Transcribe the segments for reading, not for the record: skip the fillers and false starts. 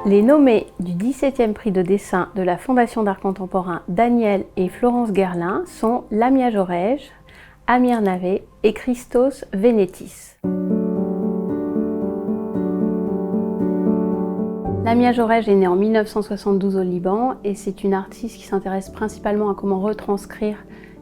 Les nommés du 17e prix de dessin de la Fondation d'art contemporain Daniel et Florence Guerlain sont Lamia Jorege, Amir Navé et Christos Venetis. Lamia Jorege est née en 1972 au Liban et c'est une artiste qui s'intéresse principalement à comment retranscrire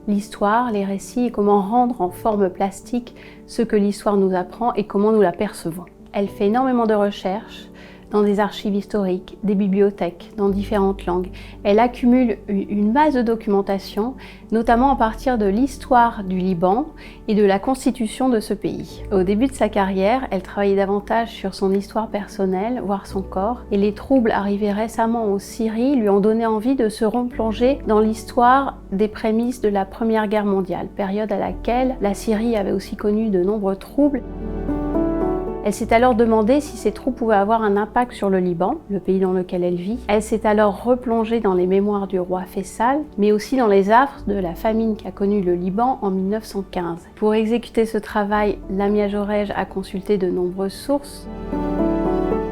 l'histoire, les récits et comment rendre en forme plastique ce que l'histoire nous apprend et comment nous la percevons. Elle fait énormément de recherches dans des archives historiques, des bibliothèques, dans différentes langues. Elle accumule une masse de documentation, notamment à partir de l'histoire du Liban et de la constitution de ce pays. Au début de sa carrière, elle travaillait davantage sur son histoire personnelle, voire son corps, et les troubles arrivés récemment en Syrie lui ont donné envie de se replonger dans l'histoire des prémices de la Première Guerre mondiale, période à laquelle la Syrie avait aussi connu de nombreux troubles. Elle s'est alors demandé si ces troubles pouvaient avoir un impact sur le Liban, le pays dans lequel elle vit. Elle s'est alors replongée dans les mémoires du roi Faisal, mais aussi dans les affres de la famine qu'a connue le Liban en 1915. Pour exécuter ce travail, Lamia Jorege a consulté de nombreuses sources.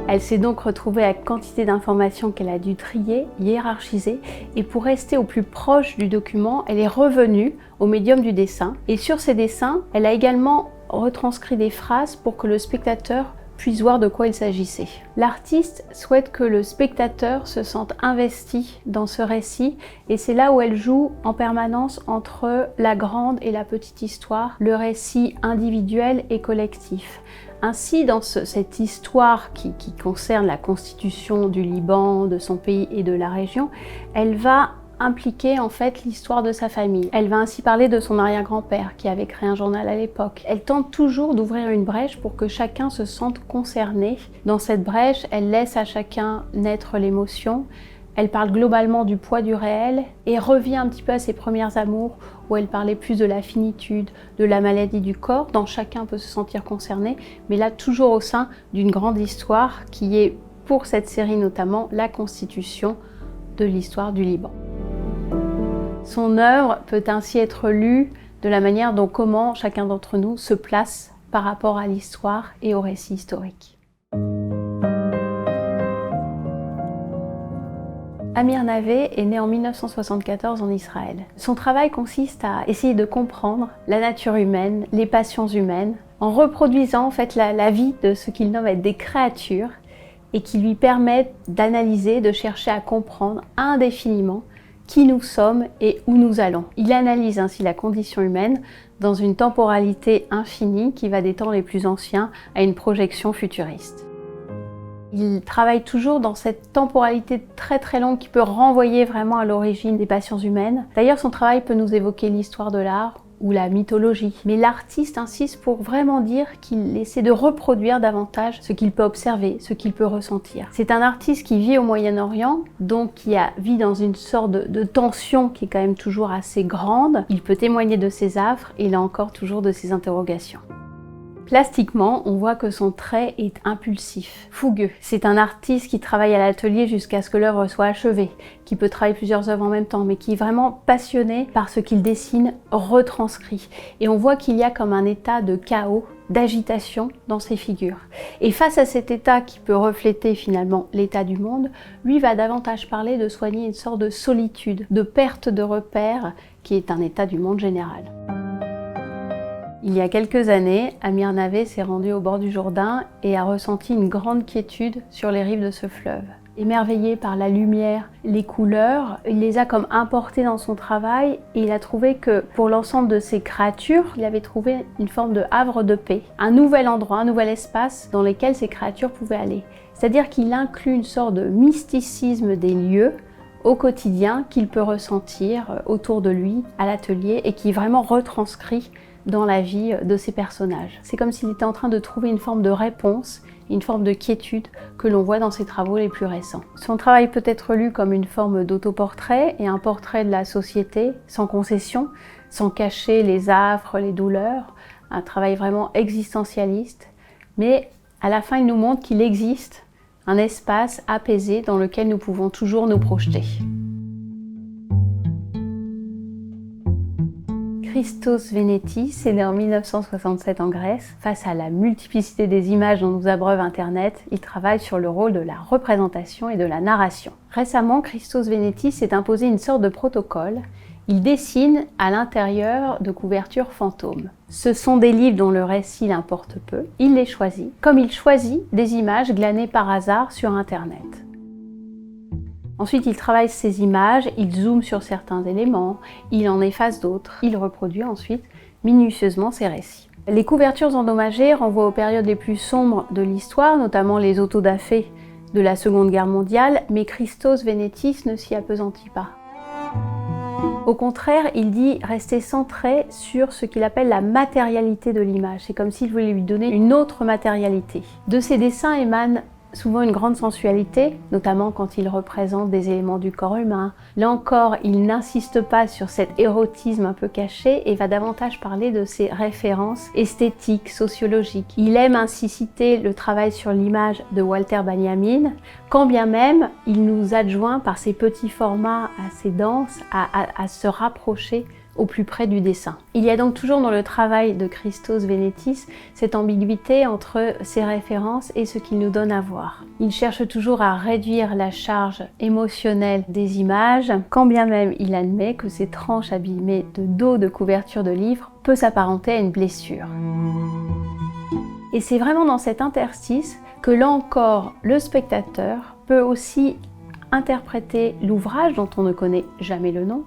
Elle s'est donc retrouvée avec quantité d'informations qu'elle a dû trier, hiérarchiser, et pour rester au plus proche du document, elle est revenue au médium du dessin. Et sur ces dessins, elle a également retranscrit des phrases pour que le spectateur puisse voir de quoi il s'agissait. L'artiste souhaite que le spectateur se sente investi dans ce récit et c'est là où elle joue en permanence entre la grande et la petite histoire, le récit individuel et collectif. Ainsi, dans cette histoire qui concerne la constitution du Liban, de son pays et de la région, elle va impliquer en fait l'histoire de sa famille. Elle va ainsi parler de son arrière-grand-père qui avait créé un journal à l'époque. Elle tente toujours d'ouvrir une brèche pour que chacun se sente concerné. Dans cette brèche, elle laisse à chacun naître l'émotion. Elle parle globalement du poids du réel et revient un petit peu à ses premières amours où elle parlait plus de la finitude, de la maladie du corps, dont chacun peut se sentir concerné, mais là toujours au sein d'une grande histoire qui est, pour cette série notamment, la constitution de l'histoire du Liban. Son œuvre peut ainsi être lue de la manière dont comment chacun d'entre nous se place par rapport à l'histoire et au récit historique. Amir Navé est né en 1974 en Israël. Son travail consiste à essayer de comprendre la nature humaine, les passions humaines, en reproduisant en fait la vie de ce qu'il nomme être des créatures et qui lui permettent d'analyser, de chercher à comprendre indéfiniment qui nous sommes et où nous allons. Il analyse ainsi la condition humaine dans une temporalité infinie qui va des temps les plus anciens à une projection futuriste. Il travaille toujours dans cette temporalité très très longue qui peut renvoyer vraiment à l'origine des passions humaines. D'ailleurs, son travail peut nous évoquer l'histoire de l'art ou la mythologie. Mais l'artiste insiste pour vraiment dire qu'il essaie de reproduire davantage ce qu'il peut observer, ce qu'il peut ressentir. C'est un artiste qui vit au Moyen-Orient, donc qui vit dans une sorte de tension qui est quand même toujours assez grande. Il peut témoigner de ses affres et là encore toujours de ses interrogations. Plastiquement, on voit que son trait est impulsif, fougueux. C'est un artiste qui travaille à l'atelier jusqu'à ce que l'œuvre soit achevée, qui peut travailler plusieurs œuvres en même temps, mais qui est vraiment passionné par ce qu'il dessine, retranscrit. Et on voit qu'il y a comme un état de chaos, d'agitation dans ses figures. Et face à cet état qui peut refléter finalement l'état du monde, lui va davantage parler de soigner une sorte de solitude, de perte de repères, qui est un état du monde général. Il y a quelques années, Amir Navé s'est rendu au bord du Jourdain et a ressenti une grande quiétude sur les rives de ce fleuve. Émerveillé par la lumière, les couleurs, il les a comme importées dans son travail et il a trouvé que pour l'ensemble de ces créatures, il avait trouvé une forme de havre de paix, un nouvel endroit, un nouvel espace dans lequel ces créatures pouvaient aller. C'est-à-dire qu'il inclut une sorte de mysticisme des lieux au quotidien qu'il peut ressentir autour de lui, à l'atelier, et qui vraiment retranscrit dans la vie de ces personnages. C'est comme s'il était en train de trouver une forme de réponse, une forme de quiétude que l'on voit dans ses travaux les plus récents. Son travail peut être lu comme une forme d'autoportrait et un portrait de la société, sans concession, sans cacher les affres, les douleurs, un travail vraiment existentialiste, mais à la fin il nous montre qu'il existe un espace apaisé dans lequel nous pouvons toujours nous projeter. Christos Venetis est né en 1967 en Grèce. Face à la multiplicité des images dont nous abreuve Internet, il travaille sur le rôle de la représentation et de la narration. Récemment, Christos Venetis s'est imposé une sorte de protocole. Il dessine à l'intérieur de couvertures fantômes. Ce sont des livres dont le récit l'importe peu. Il les choisit, comme il choisit des images glanées par hasard sur Internet. Ensuite, il travaille ces images, il zoome sur certains éléments, il en efface d'autres. Il reproduit ensuite minutieusement ses récits. Les couvertures endommagées renvoient aux périodes les plus sombres de l'histoire, notamment les autodafés de la Seconde Guerre mondiale, mais Christos Venetis ne s'y appesantit pas. Au contraire, il dit rester centré sur ce qu'il appelle la matérialité de l'image. C'est comme s'il voulait lui donner une autre matérialité. De ses dessins émane souvent une grande sensualité, notamment quand il représente des éléments du corps humain. Là encore, il n'insiste pas sur cet érotisme un peu caché et va davantage parler de ses références esthétiques, sociologiques. Il aime ainsi citer le travail sur l'image de Walter Benjamin, quand bien même il nous adjoint par ses petits formats assez denses à se rapprocher au plus près du dessin. Il y a donc toujours dans le travail de Christos Venetis cette ambiguïté entre ses références et ce qu'il nous donne à voir. Il cherche toujours à réduire la charge émotionnelle des images, quand bien même il admet que ces tranches abîmées de dos de couverture de livres peut s'apparenter à une blessure. Et c'est vraiment dans cet interstice que là encore le spectateur peut aussi interpréter l'ouvrage dont on ne connaît jamais le nom,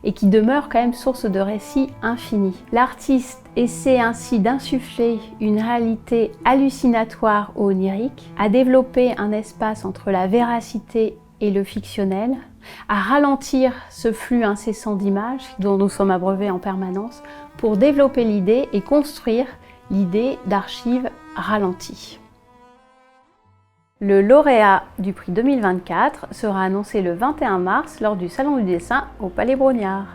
et qui demeure quand même source de récits infinis. L'artiste essaie ainsi d'insuffler une réalité hallucinatoire ou onirique, à développer un espace entre la véracité et le fictionnel, à ralentir ce flux incessant d'images dont nous sommes abreuvés en permanence pour développer l'idée et construire l'idée d'archives ralenties. Le lauréat du prix 2024 sera annoncé le 21 mars lors du Salon du dessin au Palais Brongniart.